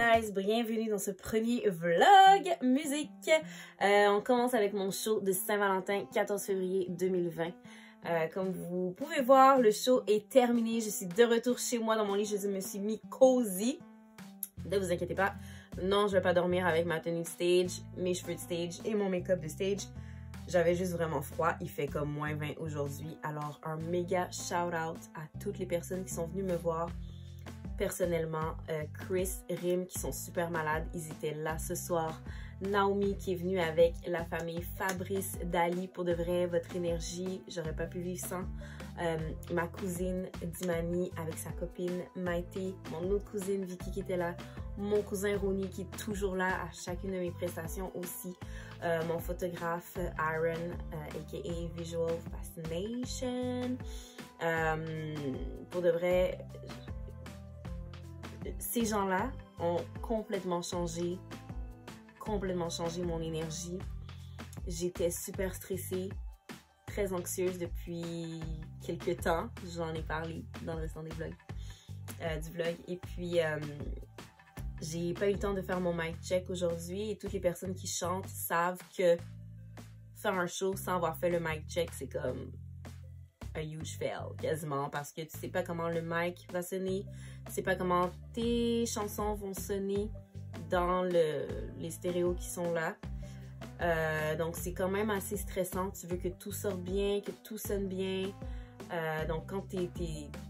guys, bienvenue dans ce premier vlog musique. On commence avec mon show de Saint-Valentin, 14 février 2020. Comme vous pouvez voir, le show est terminé. Je suis de retour chez moi dans mon lit. Je me suis mis cozy. Ne vous inquiétez pas. Non, je vais pas dormir avec ma tenue de stage, mes cheveux de stage et mon make-up de stage. J'avais juste vraiment froid. Il fait comme moins 20 aujourd'hui. Alors, un méga shout-out à toutes les personnes qui sont venues me voir. Personnellement, Chris, Rim qui sont super malades, ils étaient là ce soir. Naomi qui est venue avec la famille, Fabrice, Dali, pour de vrai, votre énergie, j'aurais pas pu vivre sans. Ma cousine Dimani avec sa copine Maïté, mon autre cousine Vicky qui était là, mon cousin Ronnie qui est toujours là à chacune de mes prestations aussi, mon photographe Aaron, aka Visual Fascination. Pour de vrai, ces gens-là ont complètement changé mon énergie. J'étais super stressée, très anxieuse depuis quelques temps. J'en ai parlé dans le restant des vlogs, du vlog. Et puis, j'ai pas eu le temps de faire mon mic check aujourd'hui. Et toutes les personnes qui chantent savent que faire un show sans avoir fait le mic check, c'est comme un huge fail, quasiment, parce que tu sais pas comment le mic va sonner, tu sais pas comment tes chansons vont sonner dans les stéréos qui sont là. Donc c'est quand même assez stressant, tu veux que tout sorte bien, que tout sonne bien. Donc quand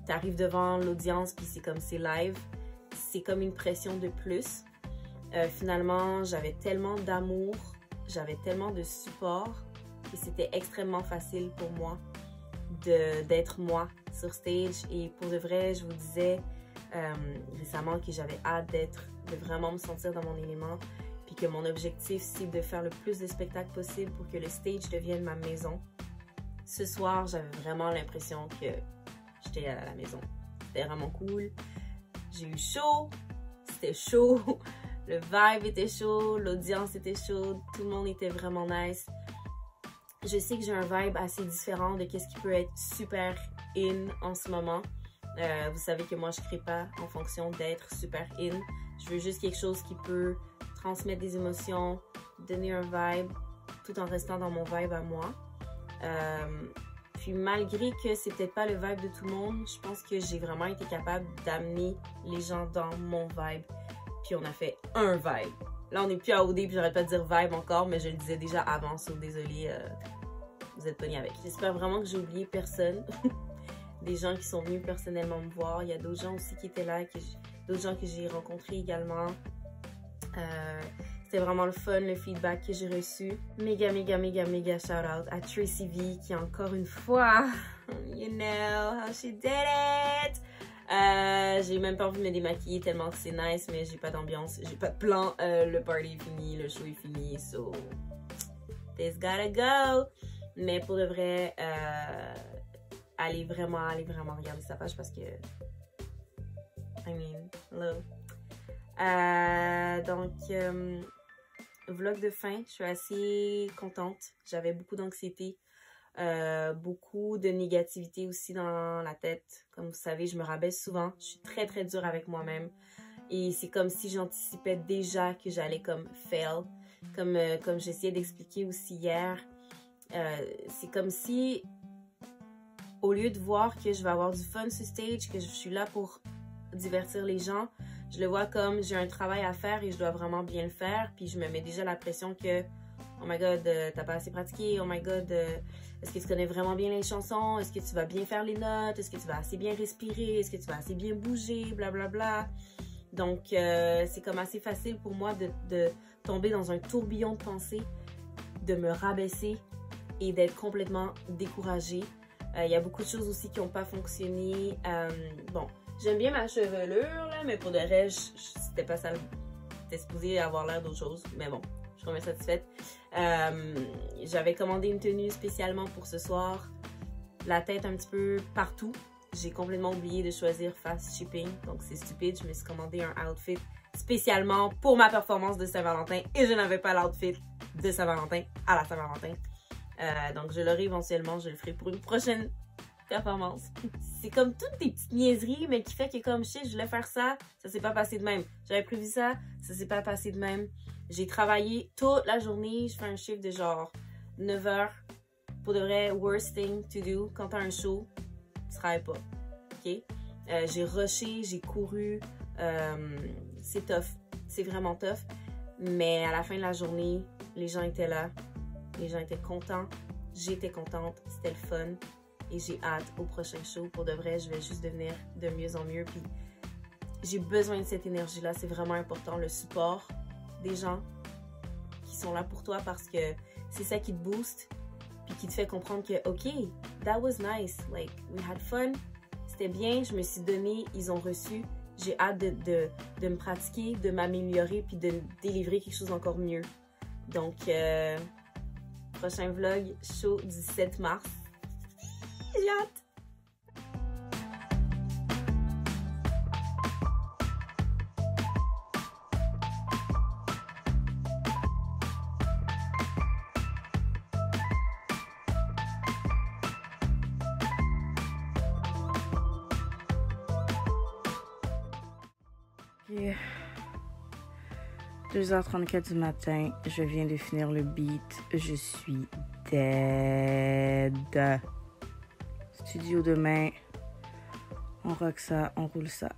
t'arrives devant l'audience puis c'est comme c'est live, c'est comme une pression de plus. Finalement, j'avais tellement d'amour, j'avais tellement de support et c'était extrêmement facile pour moi d'être moi sur stage. Et pour de vrai, je vous disais récemment que j'avais hâte de vraiment me sentir dans mon élément, puis que mon objectif c'est de faire le plus de spectacles possible pour que le stage devienne ma maison. Ce soir, j'avais vraiment l'impression que j'étais à la maison. C'était vraiment cool. J'ai eu chaud, c'était chaud, le vibe était chaud, l'audience était chaude, tout le monde était vraiment nice. Je sais que j'ai un vibe assez différent de ce qui peut être super in en ce moment. Vous savez que moi, je crée pas en fonction d'être super in. Je veux juste quelque chose qui peut transmettre des émotions, donner un vibe, tout en restant dans mon vibe à moi. Puis malgré que c'est peut-être pas le vibe de tout le monde, je pense que j'ai vraiment été capable d'amener les gens dans mon vibe. Puis on a fait un vibe. Là, on n'est plus à OD, puis j'arrête pas de dire vibe encore, mais je le disais déjà avant, so désolée, vous êtes pognés avec. J'espère vraiment que j'ai oublié personne. Des gens qui sont venus personnellement me voir. Il y a d'autres gens aussi qui étaient là, d'autres gens que j'ai rencontrés également. C'était vraiment le fun, le feedback que j'ai reçu. Méga shout out à Tracy V qui encore une fois, you know how she did it! J'ai même pas envie de me démaquiller tellement que c'est nice, mais j'ai pas d'ambiance, j'ai pas de plan. Le party est fini, le show est fini, so this gotta go. Mais pour de vrai, allez vraiment regarder sa page parce que I mean, hello. Donc, vlog de fin, je suis assez contente. J'avais beaucoup d'anxiété. Beaucoup de négativité aussi dans la tête. Comme vous savez, je me rabaisse souvent. Je suis très dure avec moi-même. Et c'est comme si j'anticipais déjà que j'allais comme fail. Comme j'essayais d'expliquer aussi hier. C'est comme si, au lieu de voir que je vais avoir du fun sur stage, que je suis là pour divertir les gens, je le vois comme j'ai un travail à faire et je dois vraiment bien le faire. Puis je me mets déjà la pression que oh my god, t'as pas assez pratiqué, oh my god, est-ce que tu connais vraiment bien les chansons, est-ce que tu vas bien faire les notes, est-ce que tu vas assez bien respirer, est-ce que tu vas assez bien bouger, blablabla. Donc c'est comme assez facile pour moi de tomber dans un tourbillon de pensée, de me rabaisser et d'être complètement découragée. Il y a beaucoup de choses aussi qui n'ont pas fonctionné. Bon, j'aime bien ma chevelure, là, mais pour de reste, c'était pas ça. C'était supposé avoir l'air d'autre chose, mais bon. Je suis vraiment satisfaite. J'avais commandé une tenue spécialement pour ce soir. La tête un petit peu partout. J'ai complètement oublié de choisir fast shipping. Donc c'est stupide. Je me suis commandé un outfit spécialement pour ma performance de Saint-Valentin. Et je n'avais pas l'outfit de Saint-Valentin à la Saint-Valentin. Donc je l'aurai éventuellement. Je le ferai pour une prochaine performance. C'est comme toutes des petites niaiseries, mais qui fait que comme shit, je voulais faire ça, ça s'est pas passé de même. J'avais prévu ça, ça s'est pas passé de même. J'ai travaillé toute la journée, je fais un chiffre de genre 9 heures. Pour de vrai, worst thing to do quand t'as un show, tu travailles pas. Ok? J'ai rushé, j'ai couru, c'est tough, c'est vraiment tough. Mais à la fin de la journée, les gens étaient là, les gens étaient contents, j'étais contente, c'était le fun. Et j'ai hâte au prochain show. Pour de vrai, je vais juste devenir de mieux en mieux. Puis j'ai besoin de cette énergie-là, c'est vraiment important. Le support des gens qui sont là pour toi parce que c'est ça qui te booste. Puis qui te fait comprendre que, OK, that was nice. Like, we had fun. C'était bien, je me suis donné, ils ont reçu. J'ai hâte de me pratiquer, de m'améliorer, puis de délivrer quelque chose d'encore mieux. Donc, prochain vlog, show du 7 mars. J'ai hâte! Yeah. 2h34 du matin, je viens de finir le beat, je suis dead. Studio demain, on rock ça, on roule ça.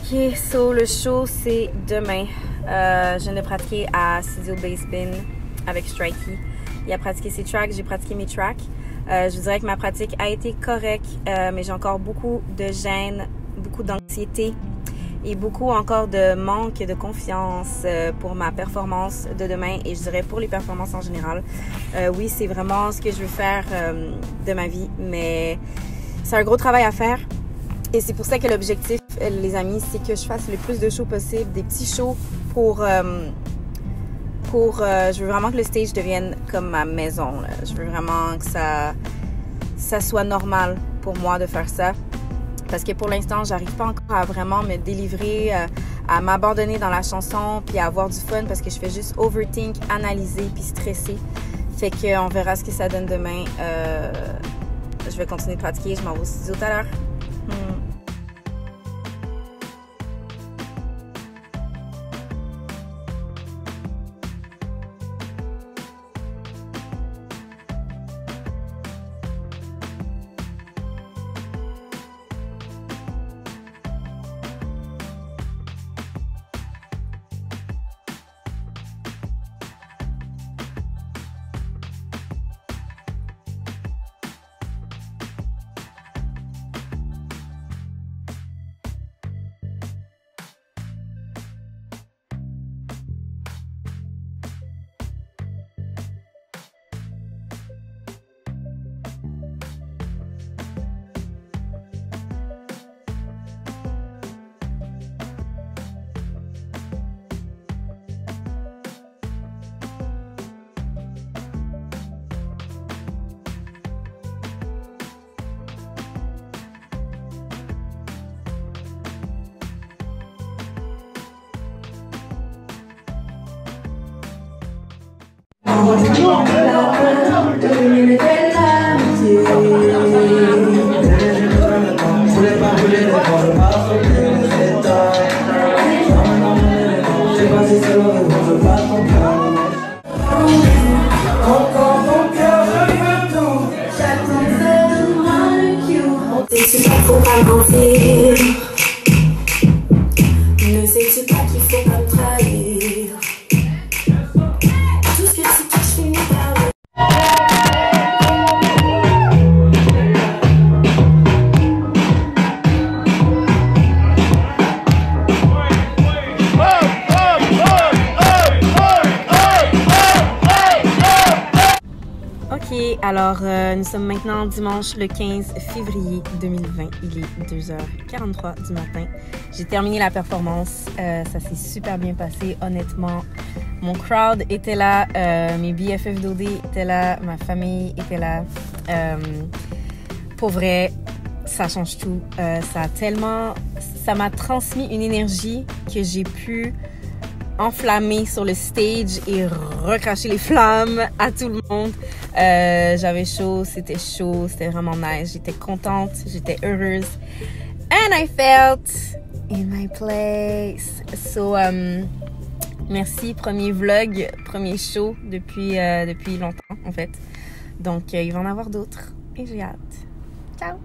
Ok, so le show c'est demain. Je viens de pratiquer à Studio Basebin avec Strikey. Il a pratiqué ses tracks, j'ai pratiqué mes tracks. Je vous dirais que ma pratique a été correcte, mais j'ai encore beaucoup de gêne, beaucoup d'anxiété et beaucoup encore de manque de confiance pour ma performance de demain et je dirais pour les performances en général. Oui, c'est vraiment ce que je veux faire de ma vie, mais c'est un gros travail à faire. Et c'est pour ça que l'objectif, les amis, c'est que je fasse le plus de shows possible, des petits shows pour je veux vraiment que le stage devienne comme ma maison, là. Je veux vraiment que ça soit normal pour moi de faire ça. Parce que pour l'instant, j'arrive pas encore à vraiment me délivrer, à m'abandonner dans la chanson, puis à avoir du fun parce que je fais juste overthink, analyser, puis stresser. Fait qu'on verra ce que ça donne demain. Je vais continuer de pratiquer, je m'en vais au studio tout à l'heure. Faut pas mentir. Ne sais-tu pas qu'il faut pas me trahir? Tout ce que tu touches finit par le... Whoa! Ok, alors nous sommes maintenant dimanche le 15 février 2020. Il est 2h43 du matin. J'ai terminé la performance. Ça s'est super bien passé, honnêtement. Mon crowd était là, mes BFF d'OD étaient là, ma famille était là. Pour vrai, ça change tout. Ça m'a transmis une énergie que j'ai pu enflammer sur le stage et recracher les flammes à tout le monde. J'avais chaud, c'était vraiment nice. J'étais contente, j'étais heureuse. And I felt in my place. So, merci, premier vlog, premier show depuis longtemps en fait. Donc, il va en avoir d'autres et j'ai hâte. Ciao!